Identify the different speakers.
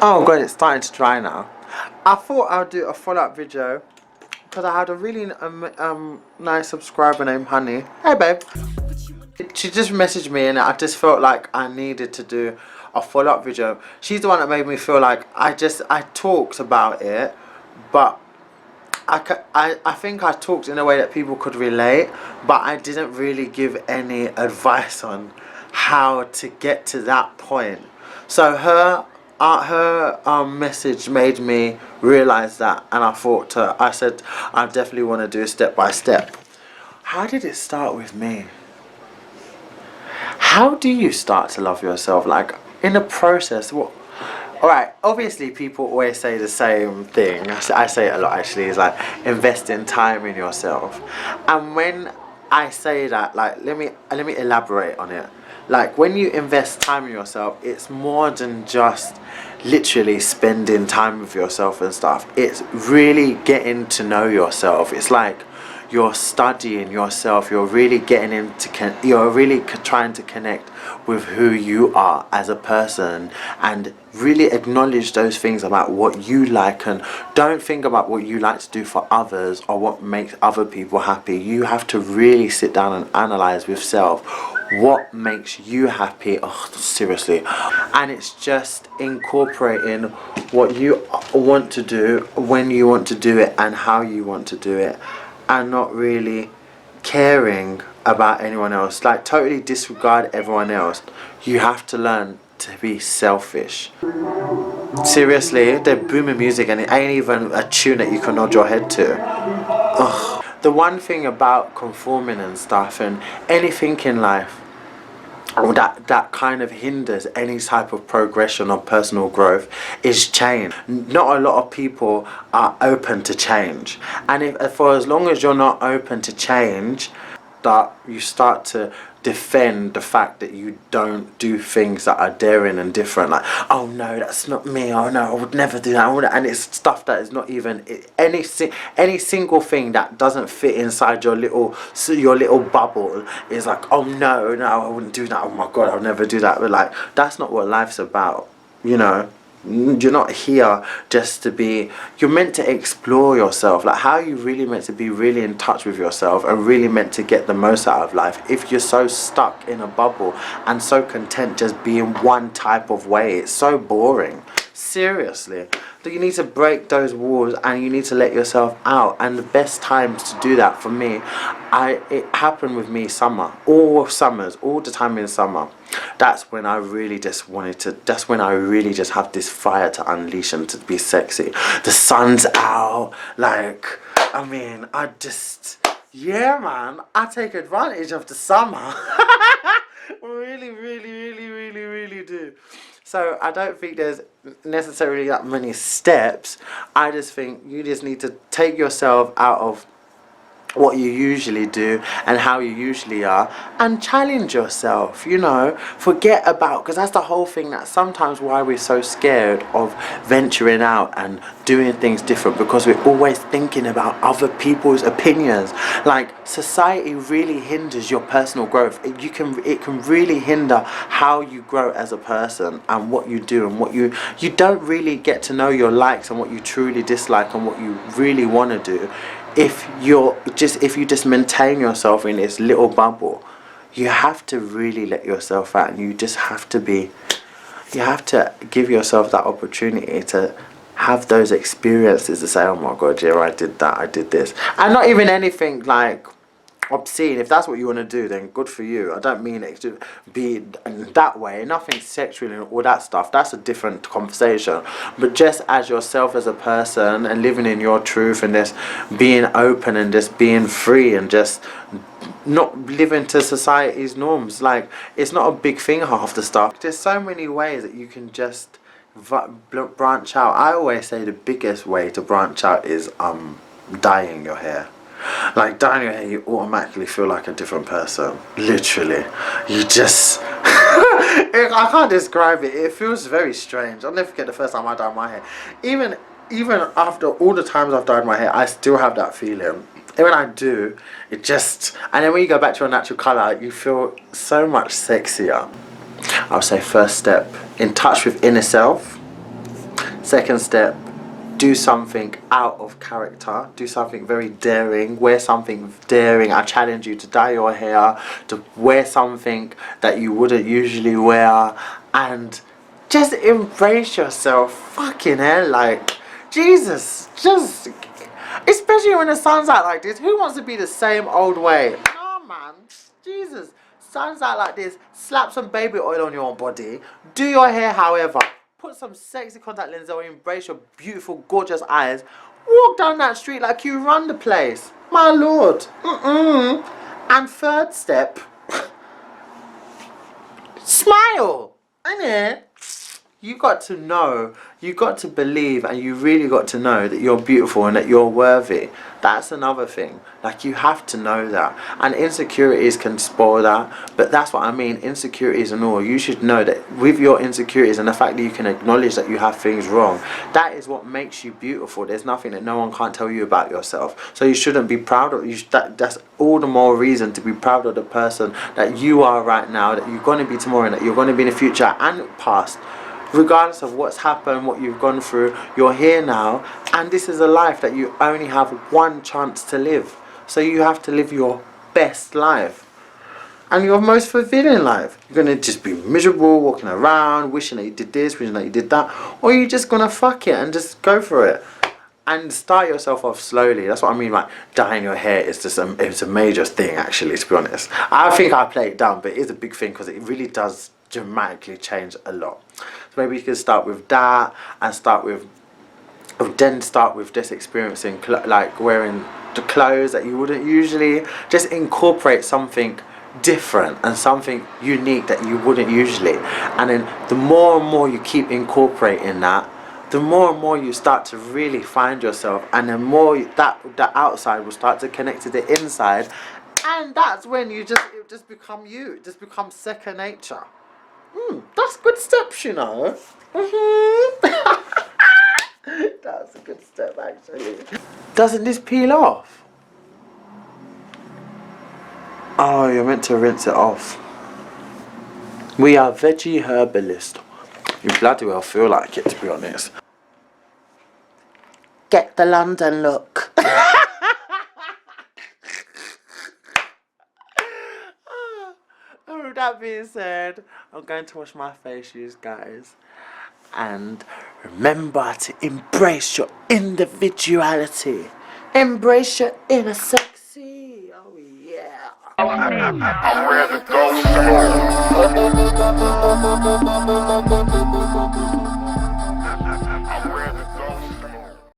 Speaker 1: Oh god, it's starting to dry now. I thought I'd do a follow-up video because I had a really nice subscriber named Honey. Hey babe. She just messaged me and I just felt like I needed to do a follow-up video. She's the one that made me feel like I talked about it, but I think I talked in a way that people could relate, but I didn't really give any advice on how to get to that point. So her message made me realize that, and I said I definitely want to do step by step. How did it start with me? How do you start to love yourself? Like, in the process, what? Alright, obviously people always say the same thing. I say it a lot actually, is like investing time in yourself. And when I say that, like, let me elaborate on it. Like, when you invest time in yourself, it's more than just literally spending time with yourself and stuff. It's really getting to know yourself. It's like you're studying yourself. You're really getting into you're really trying to connect with who you are as a person, and really acknowledge those things about what you like, and don't think about what you like to do for others or what makes other people happy. You have to really sit down and analyze with self what makes you happy. Oh, seriously. And it's just incorporating what you want to do, when you want to do it, and how you want to do it, and not really caring about anyone else. Like, totally disregard everyone else. You have to learn to be selfish. Seriously, they're booming music and it ain't even a tune that you can nod your head to. Ugh. The one thing about conforming and stuff, and anything in life that kind of hinders any type of progression or personal growth, is change. Not a lot of people are open to change, and if for as long as you're not open to change, that you start to defend the fact that you don't do things that are daring and different. Like, oh no, that's not me. Oh no, I would never do that. And it's stuff that is not even any single thing that doesn't fit inside your little bubble is like, oh no, I wouldn't do that. Oh my god, I'll never do that. But like, that's not what life's about, you know. You're not here just to be, you're meant to explore yourself. Like, how are you really meant to be really in touch with yourself and really meant to get the most out of life if you're so stuck in a bubble and so content just being one type of way? It's so boring. Seriously, that you need to break those walls and you need to let yourself out. And the best times to do that, for me, it happened with me summer, all summers, all the time in summer. That's when I really just that's when I really just have this fire to unleash and to be sexy. The sun's out, like, I mean, yeah man, I take advantage of the summer. Really do. So I don't think there's necessarily that many steps. I just think you just need to take yourself out of what you usually do and how you usually are, and challenge yourself, you know. Forget about, because that's the whole thing, that sometimes why we're so scared of venturing out and doing things different, because we're always thinking about other people's opinions. Like, society really hinders your personal growth. It can really hinder how you grow as a person and what you do, and what you don't really get to know your likes and what you truly dislike and what you really want to do if you just maintain yourself in this little bubble. You have to really let yourself out, and you have to give yourself that opportunity to have those experiences, to say, oh my god, yeah, I did that, I did this. And not even anything like obscene. If that's what you want to do, then good for you. I don't mean it to be that way, nothing sexual and all that stuff. That's a different conversation. But just as yourself as a person, and living in your truth, and just being open and just being free, and just not living to society's norms. Like, it's not a big thing, half the stuff. There's so many ways that you can just branch out. I always say the biggest way to branch out is dyeing your hair. Like, dyeing your hair, you automatically feel like a different person. Literally, you just I can't describe it. It feels very strange. I'll never forget the first time I dyed my hair. Even after all the times I've dyed my hair, I still have that feeling. And when I do, it just, and then when you go back to your natural colour, you feel so much sexier. I'll say first step, in touch with inner self. Second step, do something out of character, do something very daring, wear something daring. I challenge you to dye your hair, to wear something that you wouldn't usually wear, and just embrace yourself. Fucking hell, like, Jesus, just, especially when the sun's out like this, who wants to be the same old way? No, man, Jesus, sun's out like this, slap some baby oil on your body, do your hair however, put some sexy contact lenses or embrace your beautiful, gorgeous eyes. Walk down that street like you run the place. My lord. And third step, smile. Innit? You got to know, you got to believe, and you really got to know that you're beautiful and that you're worthy. That's another thing. Like, you have to know that. And insecurities can spoil that. But that's what I mean, insecurities and all. You should know that with your insecurities and the fact that you can acknowledge that you have things wrong, that is what makes you beautiful. There's nothing that no one can't tell you about yourself. So you shouldn't be proud of you. That's all the more reason to be proud of the person that you are right now, that you're going to be tomorrow, and that you're going to be in the future and past. Regardless of what's happened, what you've gone through, you're here now, and this is a life that you only have one chance to live. So you have to live your best life and your most fulfilling life. You're gonna just be miserable, walking around, wishing that you did this, wishing that you did that, or you're just gonna fuck it and just go for it and start yourself off slowly. That's what I mean, like, dyeing your hair is just it's a major thing, actually, to be honest. I think I play it down, but it is a big thing because it really does dramatically change a lot. So maybe you can start with that and start with just experiencing like wearing the clothes that you wouldn't usually. Just incorporate something different and something unique that you wouldn't usually, and then the more and more you keep incorporating that, the more and more you start to really find yourself, and the more that the outside will start to connect to the inside, and that's when it just become you. It just becomes second nature. That's good steps, you know. That's a good step, actually. Doesn't this peel off? Oh, you're meant to rinse it off. We are veggie herbalist. You bloody well feel like it, to be honest. Get the London look. That being said, I'm going to wash my face, you guys, and remember to embrace your individuality. Embrace your inner sexy. Oh yeah. I'm ready to go.